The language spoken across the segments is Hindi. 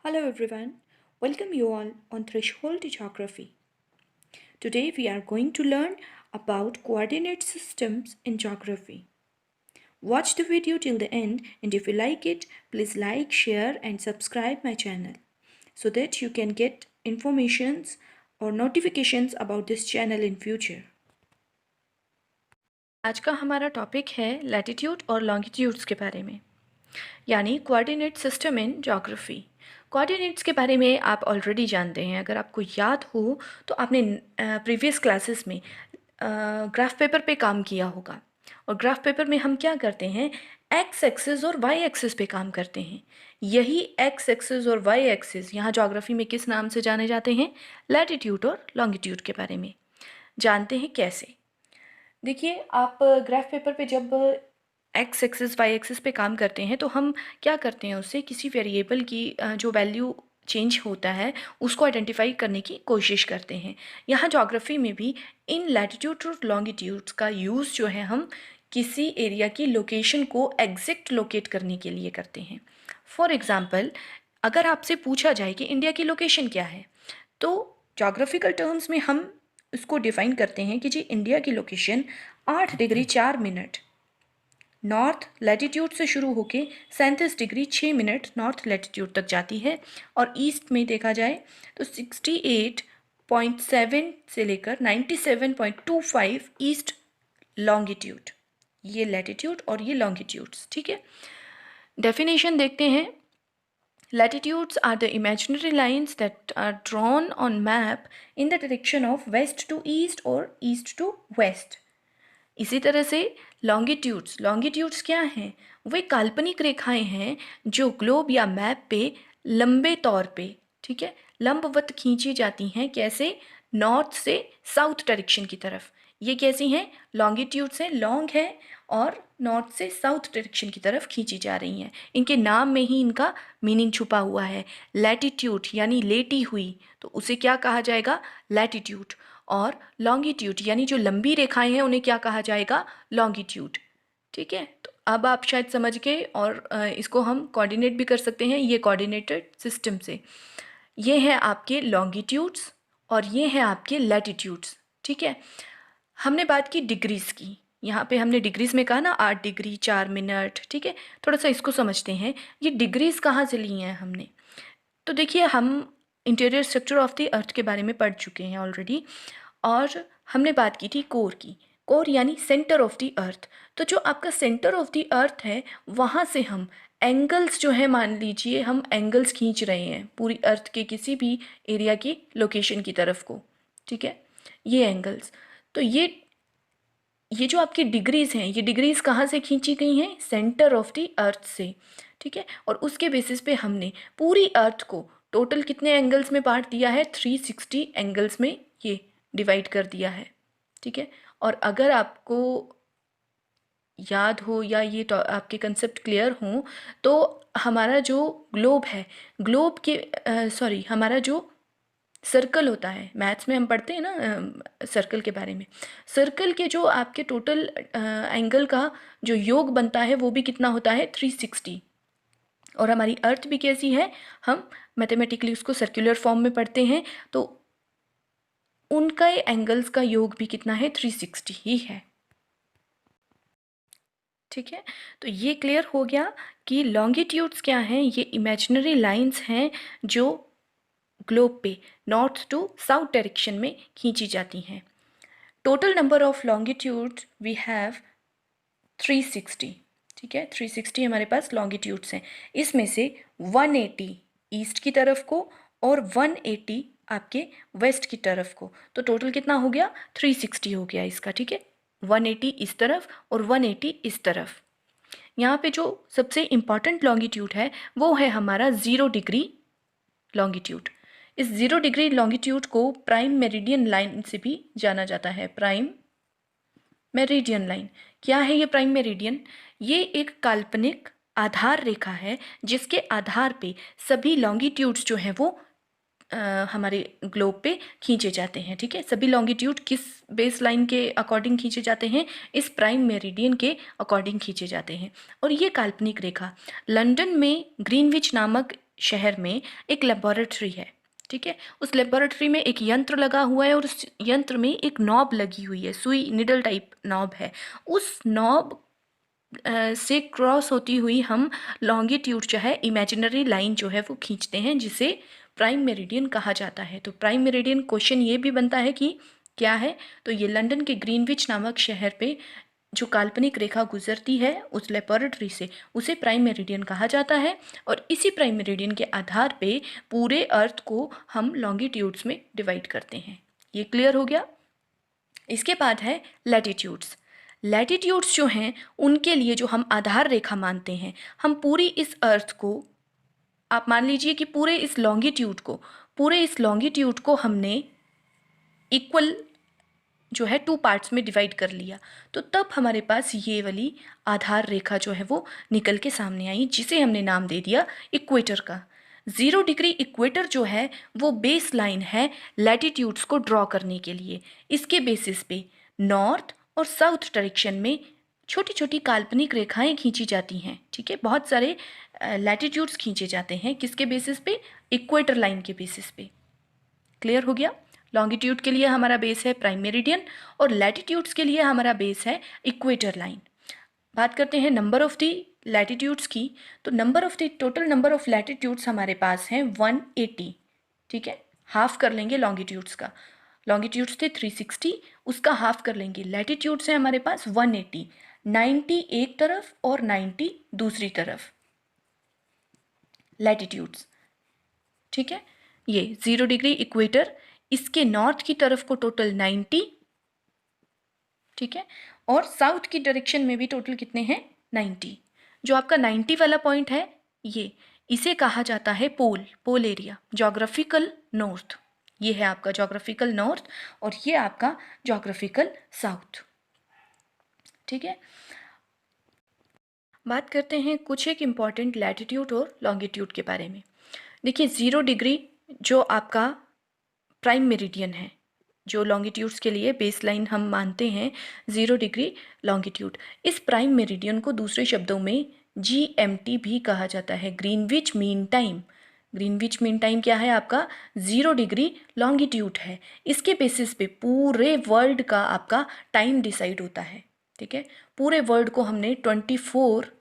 Hello everyone, welcome you all on Threshold Geography. Today we are going to learn about coordinate systems in geography. Watch the video till the end, and if you like it, please like, share and subscribe my channel so that you can get informations or notifications about this channel in future. आज का हमारा टॉपिक है लैटिट्यूड और लॉन्गिट्यूड्स के बारे में, यानी coordinate system in geography. Coordinates के बारे में आप ऑलरेडी जानते हैं। अगर आपको याद हो तो आपने प्रीवियस क्लासेस में ग्राफ पेपर पे काम किया होगा। और ग्राफ पेपर में हम क्या करते हैं, एक्स एक्सिस और वाई एक्सिस पे काम करते हैं। यही एक्स एक्सिस और वाई एक्सिस यहाँ ज्योग्राफी में किस नाम से जाने जाते हैं, लैटिट्यूड और लॉन्गिट्यूड के बारे में जानते हैं। कैसे, देखिए, आप ग्राफ पेपर पे जब एक्स एक्सिस वाई एक्सिस पे काम करते हैं तो हम क्या करते हैं, उससे किसी वेरिएबल की जो वैल्यू चेंज होता है उसको आइडेंटिफाई करने की कोशिश करते हैं। यहाँ ज्योग्राफी में भी इन लैटिट्यूड और लॉन्गिट्यूड्स का यूज़ जो है हम किसी एरिया की लोकेशन को एग्जैक्ट लोकेट करने के लिए करते हैं। फॉर एग्ज़ाम्पल, अगर आपसे पूछा जाए कि इंडिया की लोकेशन क्या है, तो ज्योग्राफिकल टर्म्स में हम उसको डिफाइन करते हैं कि जी इंडिया की location 8 degree 4 minute north latitude से शुरू होके 37 डिग्री 6 मिनट नॉर्थ लैटिट्यूड तक जाती है, और ईस्ट में देखा जाए तो 68.7 से लेकर 97.25 ईस्ट लॉन्गिट्यूड। ये लैटिट्यूड और ये लॉन्गिट्यूड्स, ठीक है। डेफिनेशन देखते हैं। Latitudes are the imaginary lines that are drawn on map in the direction of west to east or east to west. इसी तरह से लॉन्गिट्यूड्स क्या हैं, वे काल्पनिक रेखाएं हैं जो ग्लोब या मैप पे लंबे तौर पे, ठीक है, लंबवत खींची जाती हैं। कैसे, नॉर्थ से साउथ डायरेक्शन की तरफ। ये कैसी हैं, लॉन्गिट्यूड से लॉन्ग है और नॉर्थ से साउथ डायरेक्शन की तरफ खींची जा रही हैं। इनके नाम में ही इनका मीनिंग छुपा हुआ है। लैटिट्यूड यानी लेटी हुई, तो उसे क्या कहा जाएगा, लैटिट्यूड। और लॉन्गिट्यूड यानी जो लंबी रेखाएं हैं उन्हें क्या कहा जाएगा, लॉन्गिट्यूड। ठीक है, तो अब आप शायद समझ गए। और इसको हम कोऑर्डिनेट भी कर सकते हैं ये कोऑर्डिनेटेड सिस्टम से। ये हैं आपके लॉन्गिट्यूड्स और ये हैं आपके लैटिट्यूड्स, ठीक है। हमने बात की डिग्रीज़ की। यहाँ पे हमने डिग्रीज़ में कहा ना 8 डिग्री 4 मिनट, ठीक है। थोड़ा सा इसको समझते हैं, ये डिग्रीज़ कहाँ से ली हैं हमने। तो देखिए, हम interior structure of the earth के बारे में पढ़ चुके हैं ऑलरेडी, और हमने बात की थी कोर की। कोर यानी सेंटर ऑफ द अर्थ। तो जो आपका सेंटर ऑफ द अर्थ है, वहाँ से हम एंगल्स जो है, मान लीजिए हम एंगल्स खींच रहे हैं पूरी अर्थ के किसी भी एरिया की लोकेशन की तरफ को, ठीक है, ये एंगल्स। तो ये जो आपकी डिग्रीज़ हैं, ये डिग्रीज़ कहाँ से खींची गई हैं, सेंटर ऑफ द अर्थ से, ठीक है। और उसके बेसिस पे हमने पूरी अर्थ को टोटल कितने एंगल्स में बांट दिया है, 360 एंगल्स में ये डिवाइड कर दिया है, ठीक है। और अगर आपको याद हो या ये आपके कंसेप्ट क्लियर हों, तो हमारा जो ग्लोब है, ग्लोब के हमारा जो सर्कल होता है, मैथ्स में हम पढ़ते हैं ना सर्कल के बारे में। सर्कल के जो आपके टोटल एंगल का जो योग बनता है वो भी कितना होता है, 360। और हमारी अर्थ भी कैसी है, हम मैथमेटिकली उसको सर्कुलर फॉर्म में पढ़ते हैं, तो उनका एंगल्स का योग भी कितना है, 360 ही है, ठीक है। तो ये क्लियर हो गया कि लॉन्गिट्यूड्स क्या हैं, ये इमेजिनरी लाइंस हैं जो ग्लोब पे नॉर्थ टू साउथ डायरेक्शन में खींची जाती हैं। Total number of longitude we have 360, ठीक है, 360 हमारे पास लॉन्गिट्यूड्स हैं। इसमें से 180 ईस्ट की तरफ को और 180 आपके वेस्ट की तरफ को, तो टोटल कितना हो गया, 360 हो गया इसका, ठीक है। 180 इस तरफ और 180 इस तरफ। यहाँ पे जो सबसे इम्पॉर्टेंट लॉन्गिट्यूड है वो है हमारा 0 डिग्री लॉन्गिट्यूड। इस 0 डिग्री लॉन्गिट्यूड को प्राइम मेरिडियन लाइन से भी जाना जाता है। प्राइम मेरिडियन लाइन क्या है, ये प्राइम मेरिडियन, ये एक काल्पनिक आधार रेखा है जिसके आधार पे सभी लॉन्गिट्यूड्स जो हैं वो हमारे ग्लोब पे खींचे जाते हैं, ठीक है। सभी लॉन्गिट्यूड किस बेस लाइन के अकॉर्डिंग खींचे जाते हैं, इस प्राइम मेरिडियन के अकॉर्डिंग खींचे जाते हैं। और ये काल्पनिक रेखा लंदन में ग्रीनविच नामक शहर में एक लेबोरेटरी है, ठीक है। उस लेबोरेटरी में एक यंत्र लगा हुआ है और उस यंत्र में एक नॉब लगी हुई है, सुई निडल टाइप नॉब है। उस नॉब से क्रॉस होती हुई हम लॉन्गिट्यूड जो है, इमेजिनरी लाइन जो है वो खींचते हैं, जिसे प्राइम मेरिडियन कहा जाता है। तो प्राइम मेरिडियन क्वेश्चन ये भी बनता है कि क्या है, तो ये लंदन के ग्रीनविच नामक शहर पे जो काल्पनिक रेखा गुजरती है उस लेबोरेटरी से, उसे प्राइम मेरिडियन कहा जाता है। और इसी प्राइम मेरिडियन के आधार पे पूरे अर्थ को हम लॉन्गिट्यूड्स में डिवाइड करते हैं। ये क्लियर हो गया। इसके बाद है लैटिट्यूड्स। लैटिट्यूड्स जो हैं उनके लिए जो हम आधार रेखा मानते हैं, हम पूरी इस अर्थ को, आप मान लीजिए कि पूरे इस लॉन्गिट्यूड को हमने इक्वल जो है 2 पार्ट्स में डिवाइड कर लिया, तो तब हमारे पास ये वाली आधार रेखा जो है वो निकल के सामने आई, जिसे हमने नाम दे दिया इक्वेटर का। 0 डिग्री इक्वेटर जो है वो बेस लाइन है लैटिट्यूड्स को ड्रॉ करने के लिए। इसके बेसिस पे नॉर्थ और साउथ डायरेक्शन में छोटी छोटी काल्पनिक रेखाएं खींची जाती हैं, ठीक है। बहुत सारे लैटिट्यूड्स खींचे जाते हैं, किसके बेसिस पे, इक्वेटर लाइन के बेसिस पे। क्लियर हो गया। लॉन्गिट्यूड के लिए हमारा बेस है प्राइम मेरिडियन और लैटिट्यूड्स के लिए हमारा बेस है इक्वेटर लाइन। बात करते हैं नंबर ऑफ दी लैटिट्यूड्स की, तो टोटल नंबर ऑफ लैटिट्यूड्स हमारे पास हैं 180, ठीक है। हाफ कर लेंगे लॉन्गिट्यूड्स का, लॉन्गिट्यूड्स थे 360, उसका हाफ कर लेंगे। लैटिट्यूड्स हैं हमारे पास 180, 90 एक तरफ और 90 दूसरी तरफ लैटिट्यूड्स, ठीक है। ये 0 डिग्री इक्वेटर, इसके नॉर्थ की तरफ को टोटल 90, ठीक है, और साउथ की डायरेक्शन में भी टोटल कितने हैं, 90। जो आपका 90 वाला पॉइंट है ये, इसे कहा जाता है पोल एरिया, जोग्राफिकल नॉर्थ। ये है आपका जोग्राफिकल नॉर्थ और ये आपका जोग्राफिकल साउथ, ठीक है। बात करते हैं कुछ एक इम्पॉर्टेंट लैटिट्यूड और लॉन्गिट्यूड के बारे में। देखिए 0 डिग्री जो आपका प्राइम मेरिडियन है, जो लॉन्गिट्यूड्स के लिए बेस लाइन हम मानते हैं 0 डिग्री लॉन्गिट्यूड, इस प्राइम मेरिडियन को दूसरे शब्दों में GMT भी कहा जाता है, Greenwich mean time. Greenwich mean time क्या है आपका, 0 डिग्री लॉन्गिट्यूड है। इसके बेसिस पे पूरे वर्ल्ड का आपका टाइम डिसाइड होता है, ठीक है। पूरे वर्ल्ड को हमने 24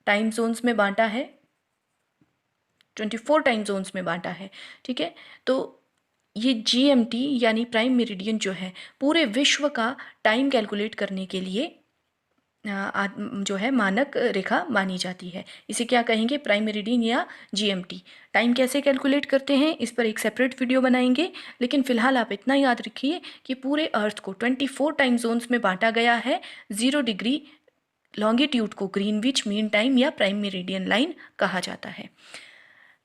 टाइम जोन्स में बांटा है, 24 टाइम जोन्स में बांटा है, ठीक है। तो ये GMT यानी प्राइम मेरिडियन जो है पूरे विश्व का टाइम कैलकुलेट करने के लिए जो है मानक रेखा मानी जाती है। इसे क्या कहेंगे, प्राइम मेरिडियन या GMT। टाइम कैसे कैलकुलेट करते हैं इस पर एक सेपरेट वीडियो बनाएंगे, लेकिन फिलहाल आप इतना याद रखिए कि पूरे अर्थ को 24 टाइम जोन्स में बांटा गया है। 0 डिग्री लॉन्गिट्यूड को ग्रीनविच मीन टाइम या प्राइम मेरिडियन लाइन कहा जाता है।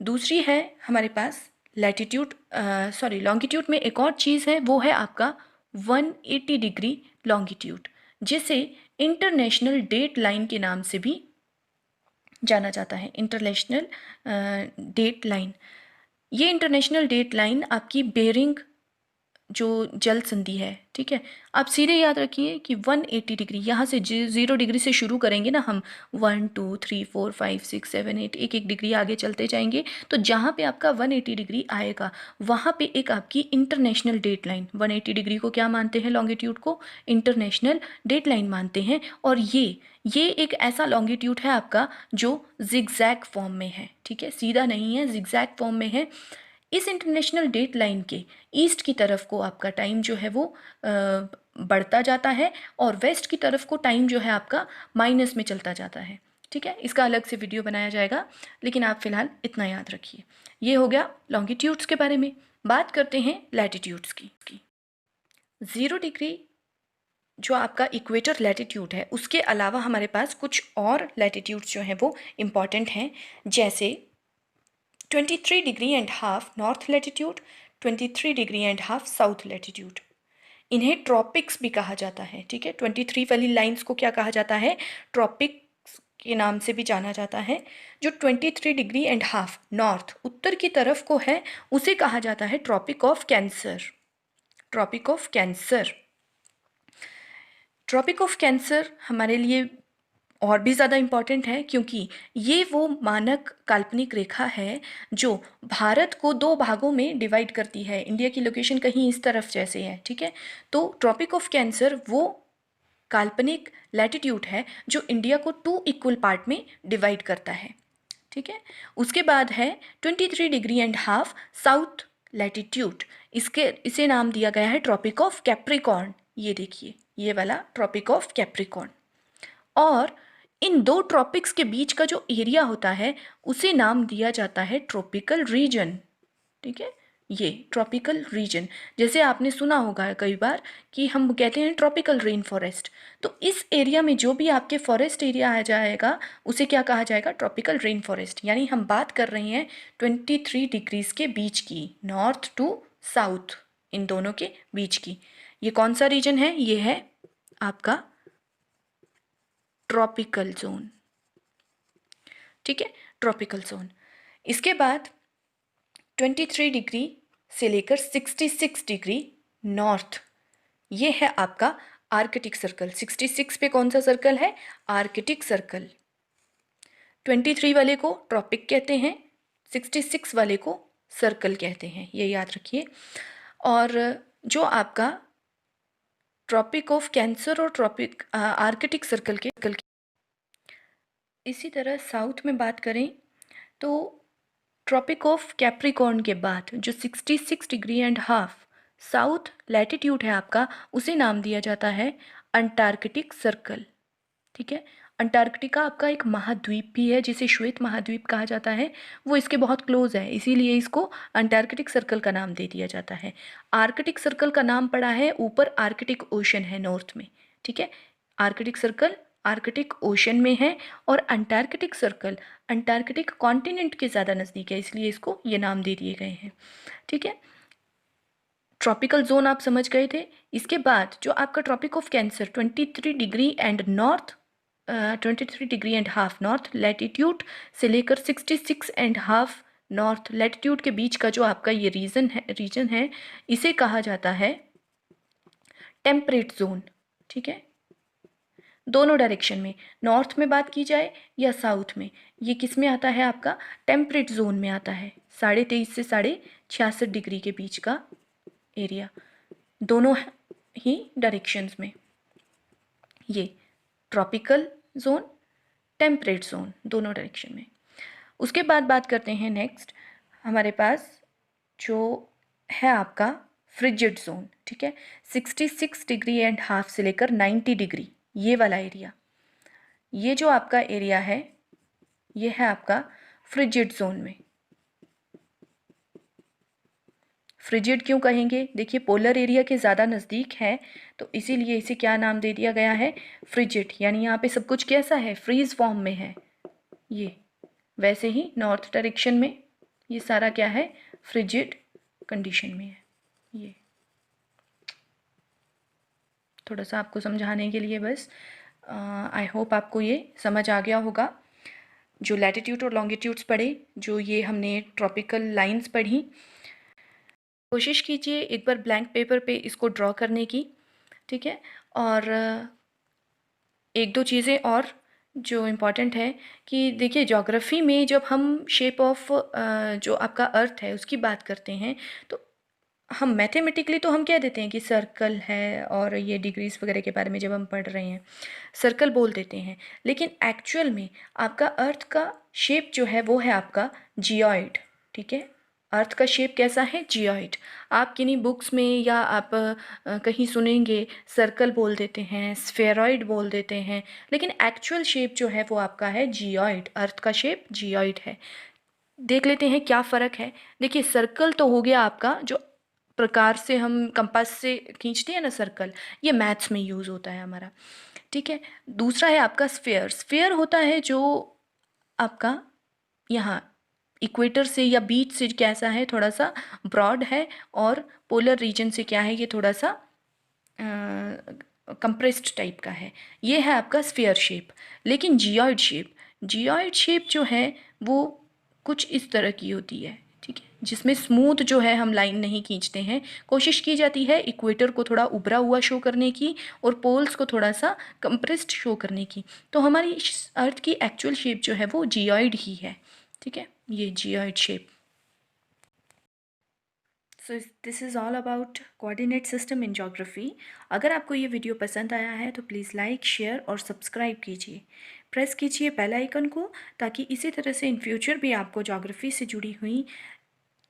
दूसरी है हमारे पास लॉन्गिट्यूड में एक और चीज़ है, वो है आपका 180 डिग्री लॉन्गिट्यूड, जिसे इंटरनेशनल डेट लाइन के नाम से भी जाना जाता है। इंटरनेशनल डेट लाइन, ये इंटरनेशनल डेट लाइन आपकी बेरिंग जो जल संधि है, ठीक है। आप सीधे याद रखिए कि 180 डिग्री, यहाँ से 0 डिग्री से शुरू करेंगे ना हम, 1 2 3 4 5 6 7 8 एक एक डिग्री आगे चलते जाएंगे, तो जहाँ पे आपका 180 डिग्री आएगा वहाँ पे एक आपकी इंटरनेशनल डेट लाइन, 180 डिग्री को क्या मानते हैं, लॉन्गिट्यूड को इंटरनेशनल डेट लाइन मानते हैं। और ये एक ऐसा लॉन्गिट्यूड है आपका जो जिगजैग फॉर्म में है, ठीक है, सीधा नहीं है, जिगजैग फॉर्म में है। इस इंटरनेशनल डेट लाइन के ईस्ट की तरफ को आपका टाइम जो है वो बढ़ता जाता है और वेस्ट की तरफ को टाइम जो है आपका माइनस में चलता जाता है, ठीक है। इसका अलग से वीडियो बनाया जाएगा, लेकिन आप फिलहाल इतना याद रखिए। ये हो गया लॉन्गिट्यूड्स के बारे में। बात करते हैं लैटिट्यूड्स की। 0 डिग्री जो आपका इक्वेटर लैटिट्यूड है, उसके अलावा हमारे पास कुछ और लैटिट्यूड्स जो हैं वो इम्पॉर्टेंट हैं, जैसे 23 degree and half north latitude, 23 degree and half south latitude. इन्हें ट्रॉपिक्स भी कहा जाता है, ठीक है। 23 वाली लाइंस को क्या कहा जाता है, ट्रॉपिक्स के नाम से भी जाना जाता है। जो 23 डिग्री एंड हाफ नॉर्थ उत्तर की तरफ को है, उसे कहा जाता है tropic of cancer. Tropic of cancer, tropic of cancer हमारे लिए और भी ज़्यादा इम्पॉर्टेंट है क्योंकि ये वो मानक काल्पनिक रेखा है जो भारत को दो भागों में डिवाइड करती है। इंडिया की लोकेशन कहीं इस तरफ जैसे है, ठीक है। तो ट्रॉपिक ऑफ कैंसर वो काल्पनिक लैटिट्यूड है जो इंडिया को 2 इक्वल पार्ट में डिवाइड करता है, ठीक है। उसके बाद है 23.5 साउथ लैटिट्यूड। इसे नाम दिया गया है ट्रॉपिक ऑफ कैप्रिकॉर्न। ये देखिए, ये वाला ट्रॉपिक ऑफ कैप्रिकॉर्न। और इन दो ट्रॉपिक्स के बीच का जो एरिया होता है उसे नाम दिया जाता है ट्रॉपिकल रीजन, ठीक है। ये ट्रॉपिकल रीजन, जैसे आपने सुना होगा कई बार कि हम कहते हैं ट्रॉपिकल रेन फॉरेस्ट, तो इस एरिया में जो भी आपके फॉरेस्ट एरिया आ जाएगा उसे क्या कहा जाएगा, ट्रॉपिकल रेन फॉरेस्ट। यानी हम बात कर रहे हैं 23 डिग्रीज के बीच की, नॉर्थ टू साउथ, इन दोनों के बीच की। ये कौन सा रीजन है, ये है आपका ट्रॉपिकल जोन, ठीक है, ट्रॉपिकल जोन। इसके बाद 23 डिग्री से लेकर 66 डिग्री नॉर्थ, ये है आपका आर्कटिक सर्कल। 66 पे कौन सा सर्कल है, आर्कटिक सर्कल। 23 वाले को ट्रॉपिक कहते हैं, 66 वाले को सर्कल कहते हैं, ये याद रखिए। और जो आपका ट्रॉपिक ऑफ कैंसर और ट्रॉपिक आर्कटिक सर्कल के इसी तरह साउथ में बात करें तो ट्रॉपिक ऑफ कैप्रिकॉर्न के बाद जो 66 degree and half south latitude है आपका, उसे नाम दिया जाता है अंटार्कटिक सर्कल, ठीक है। अंटार्कटिका आपका एक महाद्वीप भी है जिसे श्वेत महाद्वीप कहा जाता है, वो इसके बहुत क्लोज है, इसीलिए इसको अंटार्कटिक सर्कल का नाम दे दिया जाता है। आर्कटिक सर्कल का नाम पड़ा है, ऊपर आर्कटिक ओशन है नॉर्थ में, ठीक है। आर्कटिक सर्कल आर्कटिक ओशन में है और अंटार्कटिक सर्कल अंटार्कटिक कॉन्टिनेंट के ज़्यादा नज़दीक है, इसलिए इसको ये नाम दे दिए गए हैं, ठीक है। ट्रॉपिकल जोन आप समझ गए थे। इसके बाद जो आपका tropic of cancer 23 degree and north 23 degree and half north latitude से लेकर 66 एंड हाफ नॉर्थ लैटिट्यूड के बीच का जो आपका ये रीजन है इसे कहा जाता है टेम्परेट जोन, ठीक है। दोनों डायरेक्शन में, नॉर्थ में बात की जाए या साउथ में, ये किस में आता है, आपका टेम्परेट जोन में आता है। 23.5 से 66 डिग्री के बीच का एरिया, दोनों ही डायरेक्शंस में, ये ट्रॉपिकल जोन टेम्परेट जोन दोनों डायरेक्शन में। उसके बाद बात करते हैं नेक्स्ट, हमारे पास जो है आपका फ्रिजिड जोन, ठीक है। 66 डिग्री एंड हाफ से लेकर 90 डिग्री, ये वाला एरिया, ये जो आपका एरिया है ये है आपका फ्रिजिड जोन में। फ्रिजिड क्यों कहेंगे, देखिए पोलर एरिया के ज़्यादा नज़दीक है तो इसीलिए इसे क्या नाम दे दिया गया है, फ्रिजिड। यानी यहाँ पे सब कुछ कैसा है, फ्रीज फॉर्म में है ये। वैसे ही नॉर्थ डायरेक्शन में ये सारा क्या है, फ्रिजिड कंडीशन में है। ये थोड़ा सा आपको समझाने के लिए बस, आई होप आपको ये समझ आ गया होगा। जो लैटिट्यूड और लॉन्गिट्यूड्स पढ़े, जो ये हमने ट्रॉपिकल लाइंस पढ़ी, कोशिश कीजिए एक बार ब्लैंक पेपर पे इसको ड्रॉ करने की, ठीक है। और एक दो चीज़ें और जो इम्पॉर्टेंट है कि देखिए ज्योग्राफी में जब हम शेप ऑफ जो आपका अर्थ है उसकी बात करते हैं तो हम मैथमेटिकली तो हम कह देते हैं कि सर्कल है, और ये डिग्रीज वगैरह के बारे में जब हम पढ़ रहे हैं सर्कल बोल देते हैं, लेकिन एक्चुअल में आपका अर्थ का शेप जो है वो है आपका जियोइड, ठीक है। अर्थ का शेप कैसा है, जियोइड। आप किन्हीं बुक्स में या आप कहीं सुनेंगे सर्कल बोल देते हैं, स्फेरॉइड बोल देते हैं, लेकिन एक्चुअल शेप जो है वो आपका है जियोइड, अर्थ का शेप जियोइड है। देख लेते हैं क्या फ़र्क है। देखिए सर्कल तो हो गया आपका जो प्रकार से हम कंपास से खींचते हैं ना सर्कल, ये मैथ्स में यूज़ होता है हमारा, ठीक है। दूसरा है आपका स्फेयर। स्फेयर होता है जो आपका यहाँ इक्वेटर से या बीच से कैसा है, थोड़ा सा ब्रॉड है, और पोलर रीजन से क्या है, ये थोड़ा सा कंप्रेस्ड टाइप का है। ये है आपका स्फेयर शेप। लेकिन जियोइड शेप जो है वो कुछ इस तरह की होती है, ठीक है, जिसमें स्मूथ जो है हम लाइन नहीं खींचते हैं। कोशिश की जाती है इक्वेटर को थोड़ा उभरा हुआ शो करने की और पोल्स को थोड़ा सा कंप्रेस्ड शो करने की। तो हमारी अर्थ की एक्चुअल शेप जो है वो जियोइड ही है। ठीक है, ये geoid shape. So this is all about coordinate system in geography. अगर आपको ये वीडियो पसंद आया है तो प्लीज़ लाइक, शेयर और सब्सक्राइब कीजिए। प्रेस कीजिए बेल आइकन को, ताकि इसी तरह से इन फ्यूचर भी आपको ज्योग्राफी से जुड़ी हुई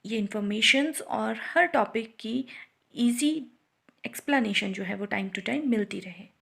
ये इन्फॉर्मेशंस और हर टॉपिक की इजी एक्सप्लेनेशन जो है वो टाइम टू टाइम मिलती रहे।